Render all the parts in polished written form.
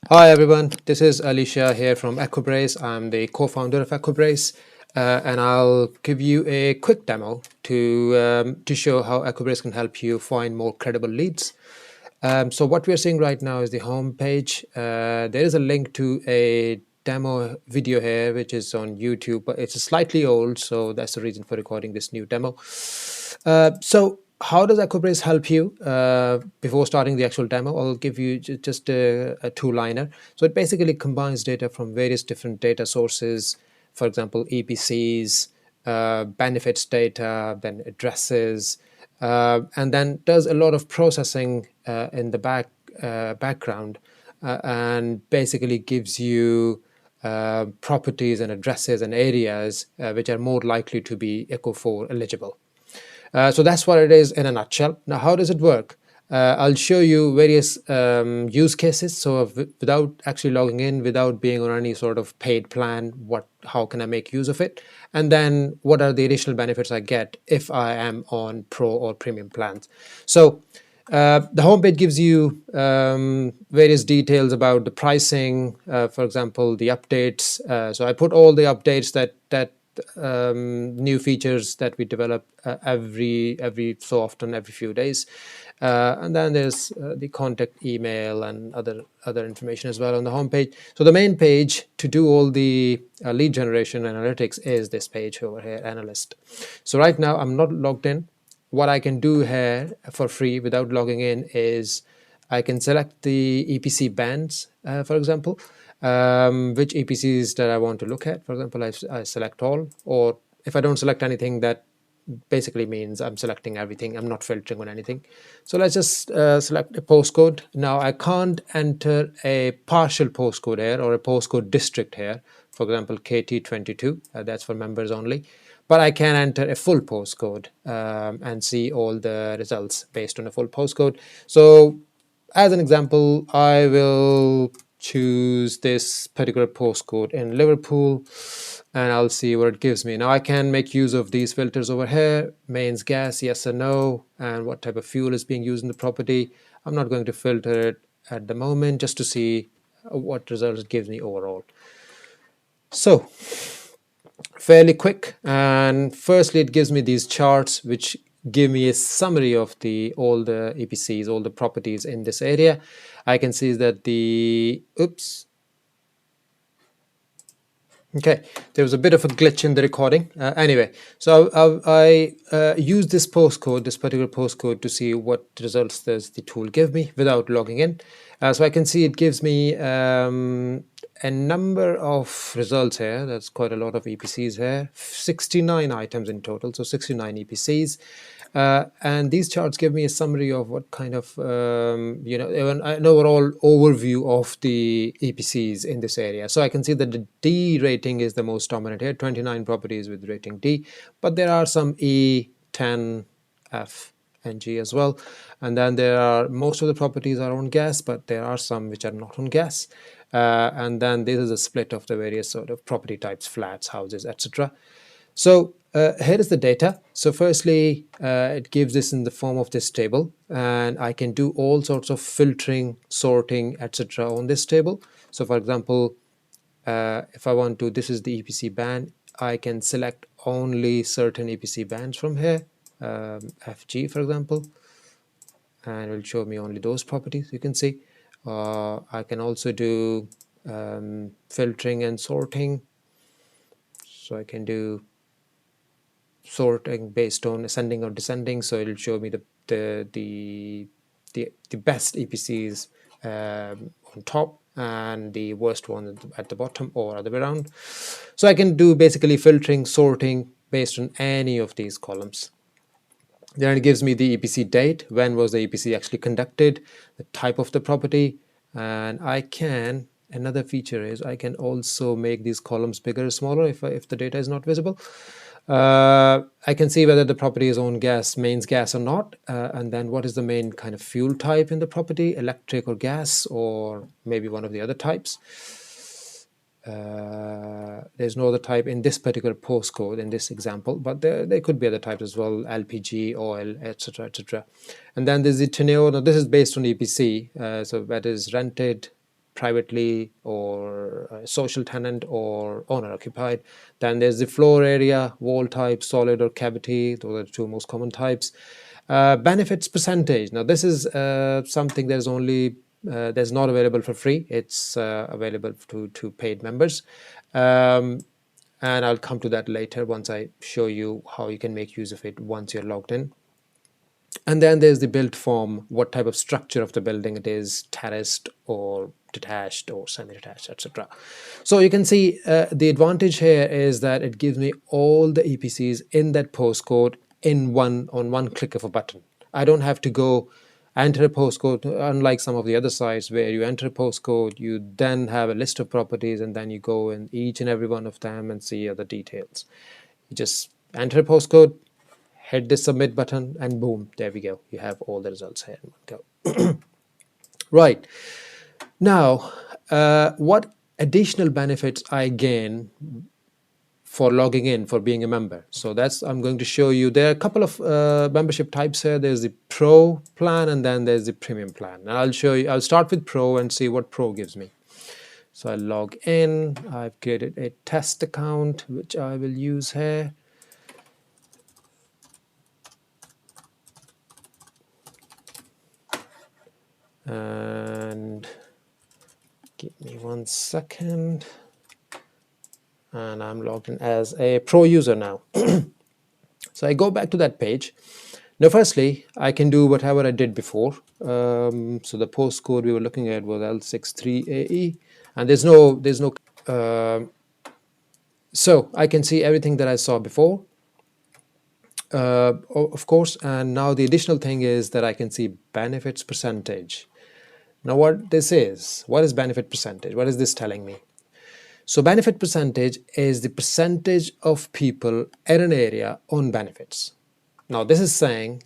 Hi everyone, this is Alicia here from EcoBrace. I'm the co-founder of EcoBrace, and I'll give you a quick demo to show how EcoBrace can help you find more credible leads. So what we're seeing right now is the home page. There is a link to a demo video here, which is on YouTube, but it's slightly old, so that's the reason for recording this new demo. So how does EcoBrace help you? Before starting the actual demo, I'll give you just a two-liner. So it basically combines data from various different data sources, for example, EPCs, benefits data, then addresses, and then does a lot of processing in the background, and basically gives you properties and addresses and areas which are more likely to be ECO4 eligible. So that's what it is in a nutshell. Now, how does it work? I'll show you various use cases. So without actually logging in, without being on any sort of paid plan, how can I make use of it? And then what are the additional benefits I get if I am on pro or premium plans? So the homepage gives you various details about the pricing, for example, the updates. So I put all the updates that new features that we develop every so often, every few days, and then there's the contact email and other information as well on the homepage. So the main page to do all the lead generation analytics is this page over here, Analyst. So right now I'm not logged in. What I can do here for free without logging in is I can select the EPC bands, for example, which EPCs that I want to look at. For example, I select all, or if I don't select anything, that basically means I'm selecting everything. I'm not filtering on anything. So let's just select a postcode. Now I can't enter a partial postcode here or a postcode district here. For example, KT22, that's for members only. But I can enter a full postcode and see all the results based on a full postcode. So as an example, I will choose this particular postcode in Liverpool and I'll see what it gives me. Now I can make use of these filters over here: mains gas, yes or no, and what type of fuel is being used in the property. I'm not going to filter it at the moment, just to see what results it gives me overall. So fairly quick, and firstly it gives me these charts which give me a summary of all the EPCs, all the properties in this area. I can see that okay, there was a bit of a glitch in the recording. Anyway, so I use this postcode, this particular postcode, to see what results does the tool give me without logging in. So I can see it gives me a number of results here. That's quite a lot of EPCs here, 69 items in total, so 69 EPCs. And these charts give me a summary of what kind of, an overall overview of the EPCs in this area. So I can see that the D rating is the most dominant here, 29 properties with rating D, but there are some E, 10, F, and G as well. And then most of the properties are on gas, but there are some which are not on gas. And then this is a split of the various sort of property types: flats, houses, etc. So here is the data. So firstly, it gives this in the form of this table, and I can do all sorts of filtering, sorting, etc. on this table. So for example, if I want to, this is the EPC band, I can select only certain EPC bands from here, FG for example, and it will show me only those properties. You can see I can also do filtering and sorting. So I can do sorting based on ascending or descending, so it'll show me the best EPCs on top and the worst one at the bottom, or other way around. So I can do basically filtering, sorting based on any of these columns. Then it gives me the EPC date, when was the EPC actually conducted, the type of the property, and another feature is I can also make these columns bigger or smaller if the data is not visible. I can see whether the property is on gas, mains gas or not, and then what is the main kind of fuel type in the property, electric or gas, or maybe one of the other types. There's no other type in this particular postcode in this example, but there could be other types as well: LPG, oil, etc., etc. And then there's the tenure. Now this is based on EPC, so that is rented, privately or social tenant or owner occupied. Then there's the floor area, wall type, solid or cavity. Those are the two most common types. Benefits percentage. Now this is something that is only that's not available for free. It's available to paid members. And I'll come to that later once I show you how you can make use of it once you're logged in. And then there's the built form, what type of structure of the building it is, terraced or detached or semi-detached, etc. So you can see the advantage here is that it gives me all the EPCs in that postcode on one click of a button. I don't have to go enter a postcode, unlike some of the other sites where you enter a postcode, you then have a list of properties, and then you go in each and every one of them and see other details. You just enter a postcode, hit the submit button, and boom, there we go. You have all the results here in one go. Right. Now, what additional benefits I gain for logging in, for being a member? So that's, I'm going to show you. There are a couple of membership types here. There's the Pro plan, and then there's the Premium plan. And I'll show you, I'll start with Pro and see what Pro gives me. So I log in. I've created a test account, which I will use here. And give me 1 second. And I'm logged in as a Pro user now. So I go back to that page. Now, firstly, I can do whatever I did before. So the postcode we were looking at was L63AE, and there's no. So I can see everything that I saw before, of course. And now the additional thing is that I can see benefits percentage. Now, what is benefit percentage? What is this telling me? So benefit percentage is the percentage of people in an area on benefits. Now this is saying,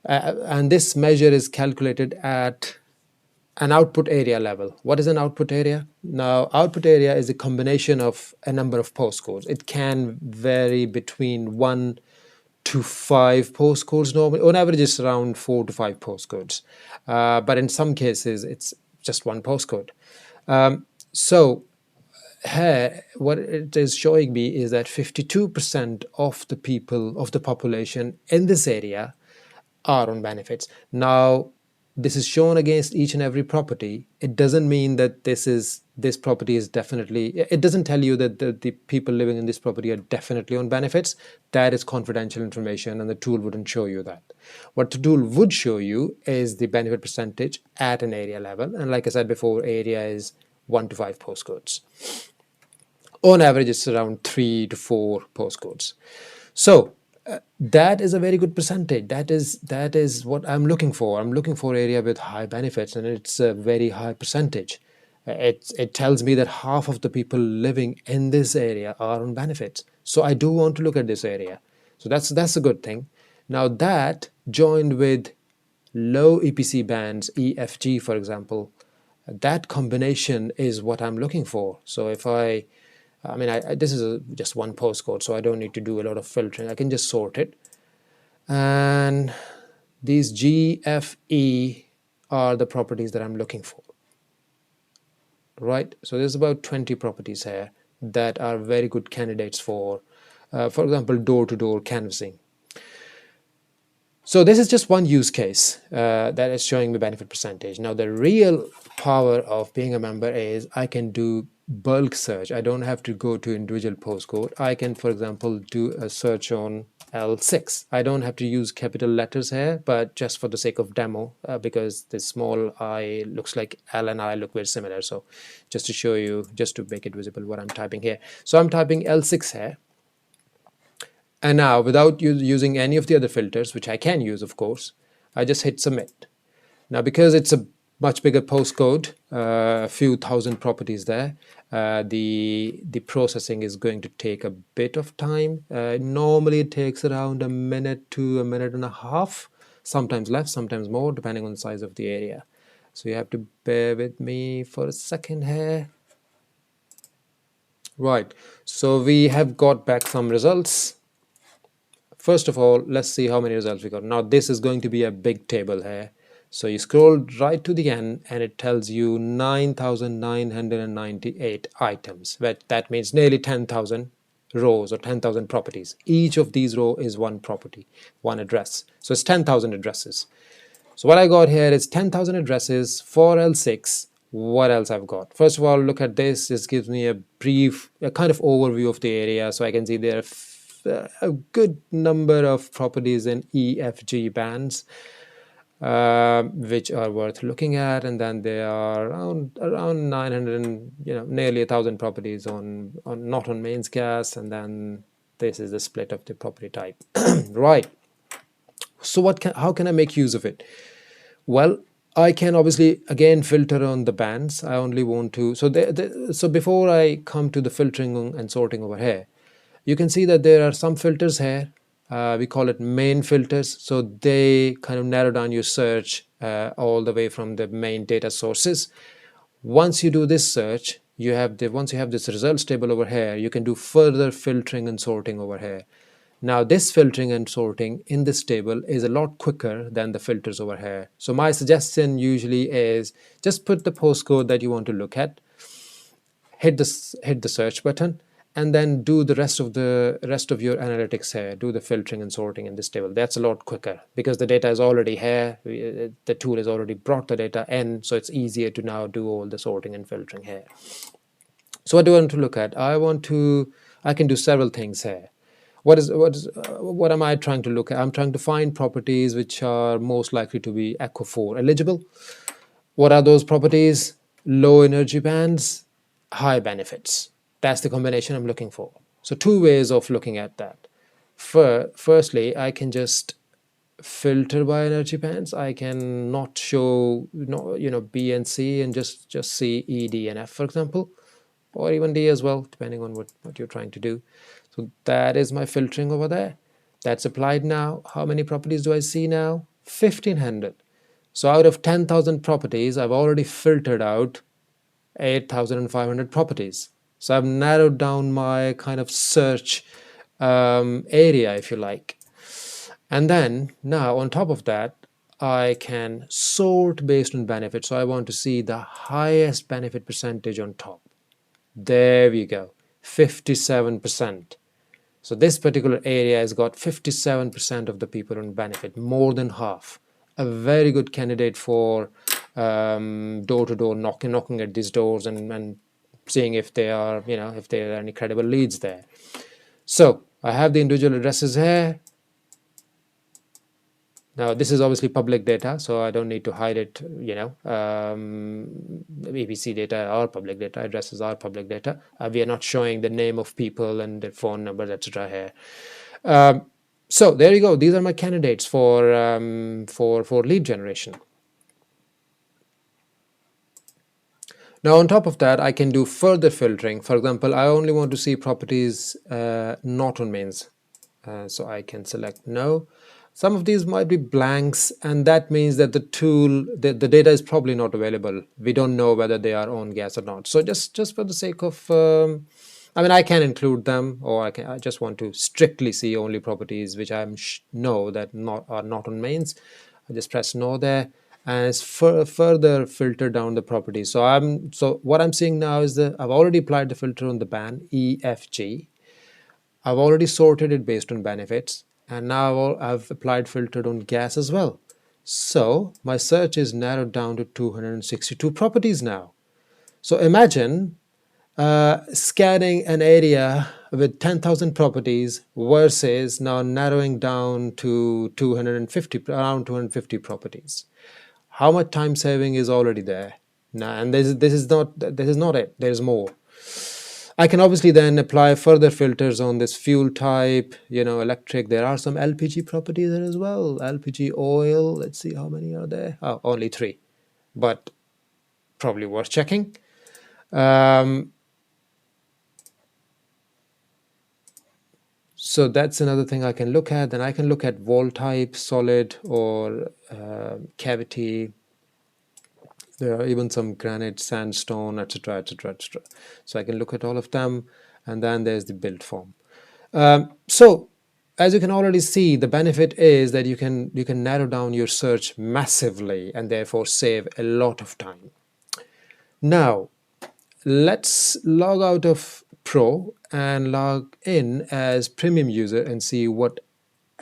and this measure is calculated at an output area level. What is an output area? Now, output area is a combination of a number of postcodes. It can vary between 1 to 5 postcodes. Normally, on average, it's around 4 to 5 postcodes. But in some cases, it's just one postcode. So here, what it is showing me is that 52% of the people, of the population in this area are on benefits. Now, this is shown against each and every property. It doesn't mean that this property is definitely, it doesn't tell you that the people living in this property are definitely on benefits. That is confidential information, and the tool wouldn't show you that. What the tool would show you is the benefit percentage at an area level. And like I said before, area is 1 to 5 postcodes. On average, it's around 3 to 4 postcodes. So that is a very good percentage. That is what I'm looking for. I'm looking for area with high benefits, and it's a very high percentage. It tells me that half of the people living in this area are on benefits. So I do want to look at this area. So that's a good thing. Now that joined with low EPC bands, EFG for example, that combination is what I'm looking for. So if I mean, this is just one postcode, so I don't need to do a lot of filtering. I can just sort it. And these GFE are the properties that I'm looking for. Right? So there's about 20 properties here that are very good candidates for example, door-to-door canvassing. So this is just one use case that is showing me benefit percentage. Now the real power of being a member is I can do bulk search. I don't have to go to individual postcode. I can, for example, do a search on L6. I don't have to use capital letters here, but just for the sake of demo, because the small I looks like L and I look very similar. So just to show you, just to make it visible what I'm typing here. So I'm typing L6 here. And now, without using any of the other filters, which I can use, of course, I just hit submit. Now, because it's a much bigger postcode, a few thousand properties there, the processing is going to take a bit of time. Normally, it takes around a minute to a minute and a half, sometimes less, sometimes more, depending on the size of the area. So you have to bear with me for a second here. Right, so we have got back some results. First of all, let's see how many results we got. Now this is going to be a big table here. So you scroll right to the end and it tells you 9,998 items. That means nearly 10,000 rows or 10,000 properties. Each of these row is one property, one address. So it's 10,000 addresses. So what I got here is 10,000 addresses for L6. What else I've got? First of all, look at this. This gives me a brief, a kind of overview of the area. So I can see there are a good number of properties in EFG bands, which are worth looking at. And then there are around 900 and nearly 1,000 properties on not on mains gas. And then this is the split of the property type. Right. So how can I make use of it? Well, I can obviously again filter on the bands. I only want to, so before I come to the filtering and sorting over here, you can see that there are some filters here. We call it main filters. So they kind of narrow down your search all the way from the main data sources. Once you do this search, once you have this results table over here, you can do further filtering and sorting over here. Now this filtering and sorting in this table is a lot quicker than the filters over here. So my suggestion usually is just put the postcode that you want to look at, hit the search button, and then do the rest of your analytics here. Do the filtering and sorting in this table. That's a lot quicker because the data is already here. The tool has already brought the data in, so it's easier to now do all the sorting and filtering here. So what do I want to look at? I can do several things here. What am I trying to look at? I'm trying to find properties which are most likely to be ECO4 eligible. What are those properties? Low energy bands, high benefits. That's the combination I'm looking for. So two ways of looking at that. Firstly, I can just filter by energy bands. I can not show B and C and just see E, D, and F, for example, or even D as well, depending on what you're trying to do. So that is my filtering over there. That's applied now. How many properties do I see now? 1,500. So out of 10,000 properties, I've already filtered out 8,500 properties. So I've narrowed down my kind of search area, if you like. And then now on top of that, I can sort based on benefit. So I want to see the highest benefit percentage on top. There we go, 57%. So this particular area has got 57% of the people on benefit, more than half. A very good candidate for door-to-door knocking at these doors and seeing if there are any credible leads there. So I have the individual addresses here. Now this is obviously public data, so I don't need to hide it. EPC data are public data, addresses are public data. We are not showing the name of people and their phone numbers, etc. here. So there you go. These are my candidates for lead generation. Now on top of that, I can do further filtering. For example, I only want to see properties not on mains, so I can select no. Some of these might be blanks, and that means that the data is probably not available. We don't know whether they are on gas or not. So just for the sake of, I can include them, or I just want to strictly see only properties which I know that are not on mains. I just press no there, and it's further filter down the properties. So what I'm seeing now is I've already applied the filter on the band EFG. I've already sorted it based on benefits, and now I've applied filtered on gas as well. So my search is narrowed down to 262 properties now. So imagine scanning an area with 10,000 properties versus now narrowing down to around 250 properties. How much time saving is already there now? And this is not it. There's more. I can obviously then apply further filters on this fuel type, electric. There are some LPG properties there as well. LPG oil, let's see how many are there. Oh, only 3, but probably worth checking. So that's another thing I can look at. Then I can look at wall type, solid or cavity. There are even some granite, sandstone, etc., etc., etc. So I can look at all of them, and then there's the build form. So as you can already see, the benefit is that you can narrow down your search massively and therefore save a lot of time. Now let's log out of Pro and log in as premium user and see what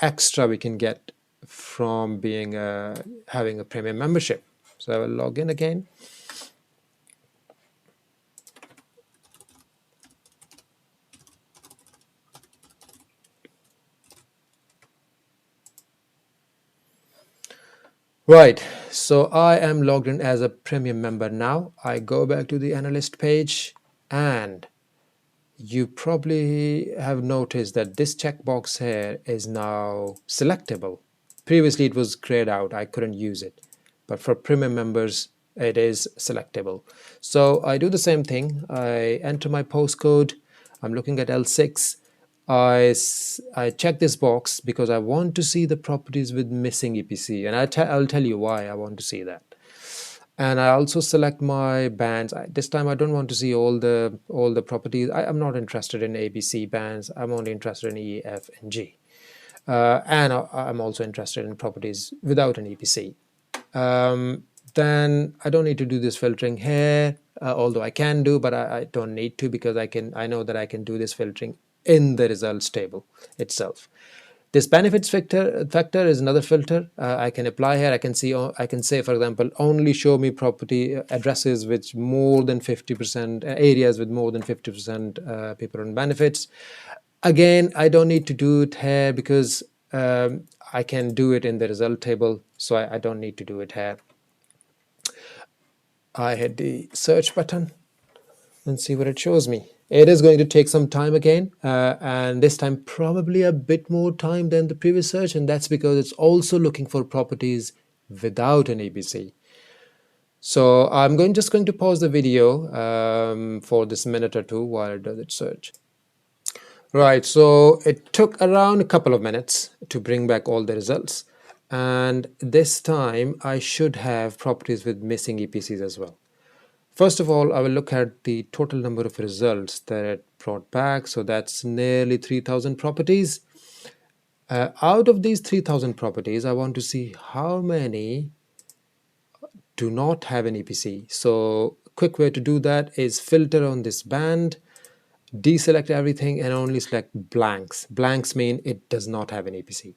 extra we can get from being having a premium membership. So I will log in again. Right, so I am logged in as a premium member now. I go back to the analyst page, and you probably have noticed that this checkbox here is now selectable. Previously it was grayed out, I couldn't use it, but for premium members it is selectable. So I do the same thing. I enter my postcode. I'm looking at L6. I check this box because I want to see the properties with missing EPC, and I'll tell you why I want to see that. And I also select my bands. This time I don't want to see all the properties. I'm not interested in ABC bands. I'm only interested in E, F, and G. And I'm also interested in properties without an EPC. Then I don't need to do this filtering here, although I can do, but I don't need to, because I know that I can do this filtering in the results table itself. This benefits factor is another filter I can apply here. I can say, for example, only show me property addresses with more than 50%, areas with more than 50% people on benefits. Again, I don't need to do it here because I can do it in the result table, so I don't need to do it here. I hit the search button and see what it shows me. It is going to take some time again, and this time probably a bit more time than the previous search, and that's because it's also looking for properties without an EPC. So I'm just going to pause the video for this minute or two while it does its search. Right, so it took around a couple of minutes to bring back all the results, and this time I should have properties with missing EPCs as well. First of all, I will look at the total number of results that it brought back. So that's nearly 3,000 properties. Out of these 3,000 properties, I want to see how many do not have an EPC. So a quick way to do that is filter on this band, deselect everything, and only select blanks. Blanks mean it does not have an EPC.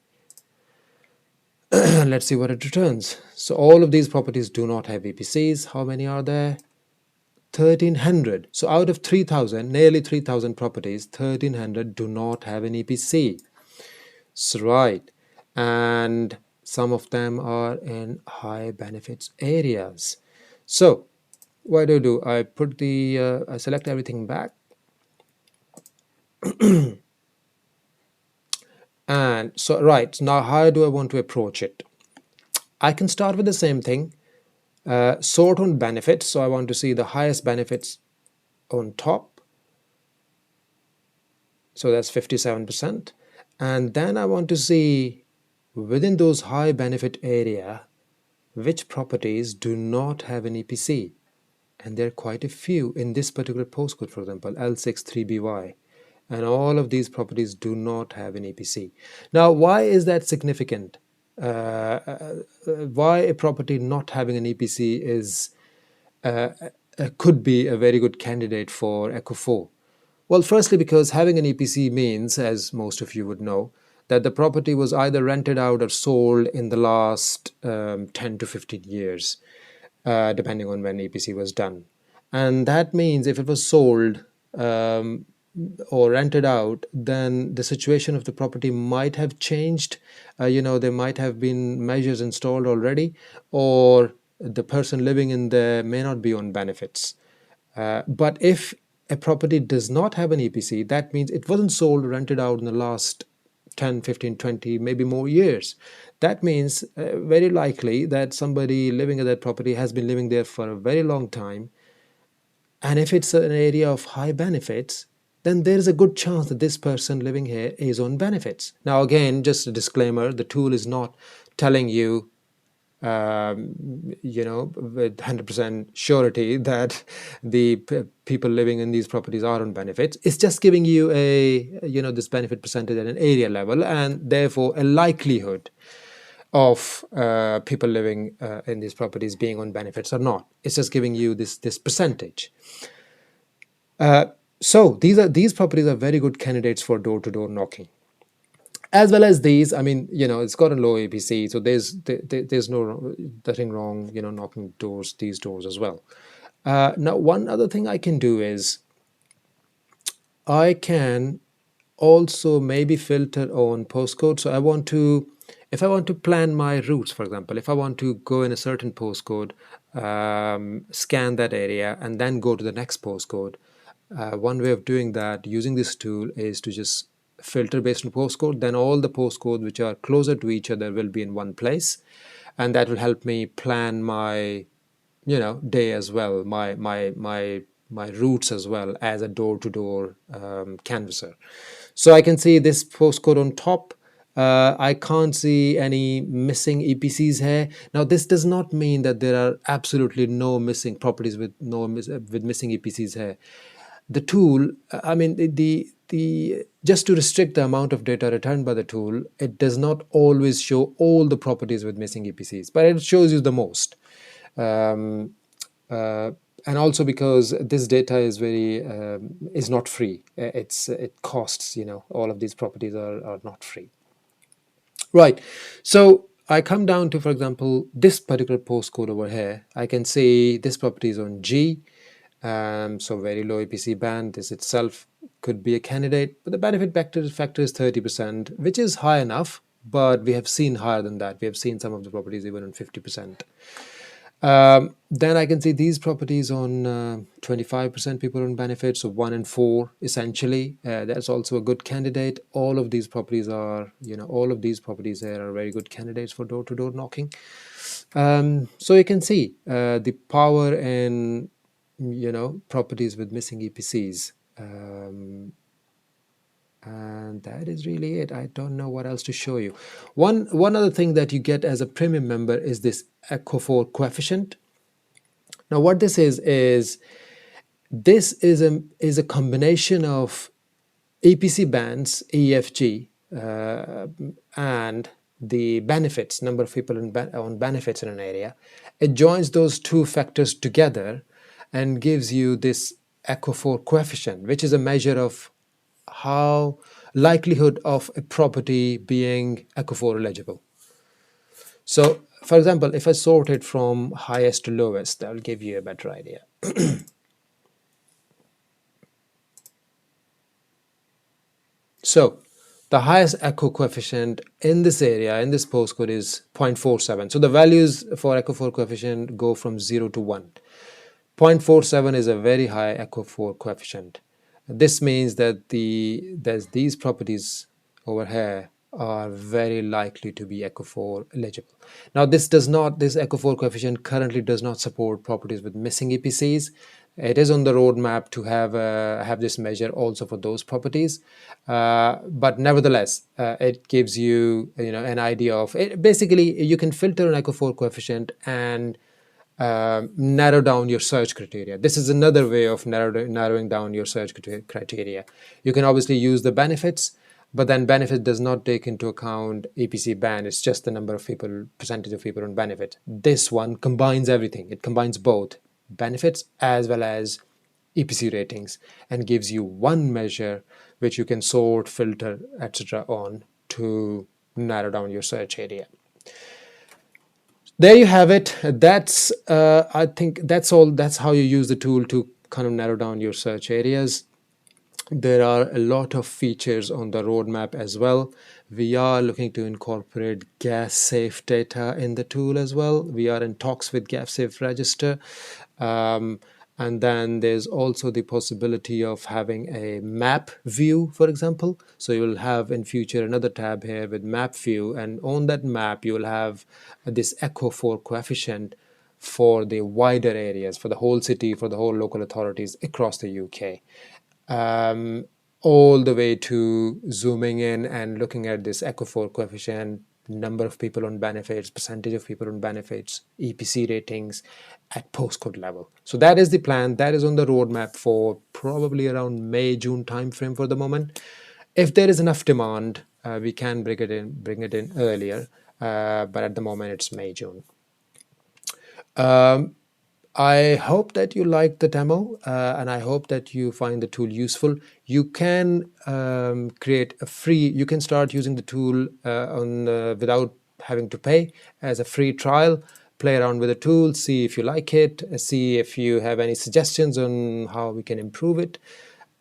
Let's see what it returns. So all of these properties do not have EPCs. How many are there? 1,300. So out of 3,000, nearly 3,000 properties, 1,300 do not have an EPC. So right, and some of them are in high benefits areas. So what do? I put the I select everything back, and so right now, how do I want to approach it? I can start with the same thing. Sort on benefits. So I want to see the highest benefits on top. So that's 57%. And then I want to see within those high benefit area, which properties do not have an EPC. And there are quite a few in this particular postcode, for example, L63BY. And all of these properties do not have an EPC. Now, why is that significant? Why a property not having an EPC is could be a very good candidate for ECO4. Well, firstly, because having an EPC means, as most of you would know, that the property was either rented out or sold in the last 10 to 15 years, depending on when EPC was done. And that means if it was sold or rented out, then the situation of the property might have changed. There might have been measures installed already, or the person living in there may not be on benefits. But if a property does not have an EPC, that means it wasn't sold or rented out in the last 10, 15, 20, maybe more years. That means very likely that somebody living at that property has been living there for a very long time. And if it's an area of high benefits, then there is a good chance that this person living here is on benefits. Now, again, just a disclaimer, the tool is not telling you with 100% surety that the people living in these properties are on benefits. It's just giving you a, this benefit percentage at an area level, and therefore a likelihood of people living in these properties being on benefits or not. It's just giving you this percentage. So these properties are very good candidates for door-to-door knocking. As well as these, I mean, it's got a low APC, so there's nothing wrong, knocking these doors as well. Now, one other thing I can do is I can also maybe filter on postcode. So if I want to plan my routes, for example, if I want to go in a certain postcode, scan that area, and then go to the next postcode, one way of doing that using this tool is to just filter based on postcode. Then all the postcodes which are closer to each other will be in one place, and that will help me plan my day as well, my routes as well as a door-to-door canvasser. So I can see this postcode on top. I can't see any missing EPCs here. Now this does not mean that there are absolutely no missing properties with missing EPCs here. The tool, I mean, the just to restrict the amount of data returned by the tool, it does not always show all the properties with missing EPCs, but it shows you the most. Um, and also because this data is not free. It costs, all of these properties are not free. Right. So I come down to, for example, this particular postcode over here. I can see this property is on G. So very low EPC band. This itself could be a candidate, but the benefit factor is 30%, which is high enough, but we have seen higher than that. We have seen some of the properties even on 50%. Then I can see these properties on 25% people on benefits, so 1 in 4 essentially. That's also a good candidate. All of these properties are, all of these properties there are very good candidates for door-to-door knocking. So you can see the power in, properties with missing EPCs. And that is really it. I don't know what else to show you. One other thing that you get as a premium member is this ECO4 coefficient. Now what this is a combination of EPC bands, EFG, and the benefits, number of people on benefits in an area. It joins those two factors together and gives you this ECO4 coefficient, which is a measure of how likelihood of a property being ECO4 eligible. So, for example, if I sort it from highest to lowest, that will give you a better idea. So, the highest ECO coefficient in this area, in this postcode, is 0.47. So the values for ECO4 coefficient go from 0 to 1. 0.47 is a very high ECO4 coefficient. This means that these properties over here are very likely to be ECO4 eligible. Now this ECO4 coefficient currently does not support properties with missing EPCs. It is on the roadmap to have this measure also for those properties, but nevertheless, it gives you an idea of it. Basically, you can filter an ECO4 coefficient and narrow down your search criteria. This is another way of narrowing down your search criteria. You can obviously use the benefits, but then benefit does not take into account EPC band. It's just the number of people, percentage of people on benefit. This one combines everything. It combines both benefits as well as EPC ratings and gives you one measure which you can sort, filter, etc. on to narrow down your search area. There you have it. That's I think that's all. That's how you use the tool to kind of narrow down your search areas. There are a lot of features on the roadmap as well. We are looking to incorporate gas safe data in the tool as well. We are in talks with gas safe register. And then there's also the possibility of having a map view, for example. So you will have in future another tab here with map view, and on that map you will have this ECO4 coefficient for the wider areas, for the whole city, for the whole local authorities across the UK. All the way to zooming in and looking at this ECO4 coefficient number of people on benefits, percentage of people on benefits, EPC ratings at postcode level. So that is the plan. That is on the roadmap for probably around May, June timeframe for the moment. If there is enough demand, we can bring it in earlier, but at the moment it's May, June. I hope that you like the demo, and I hope that you find the tool useful. You can create a free, you can start using the tool without having to pay, as a free trial. Play around with the tool, see if you like it, see if you have any suggestions on how we can improve it,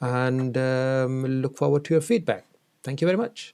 and look forward to your feedback. Thank you very much.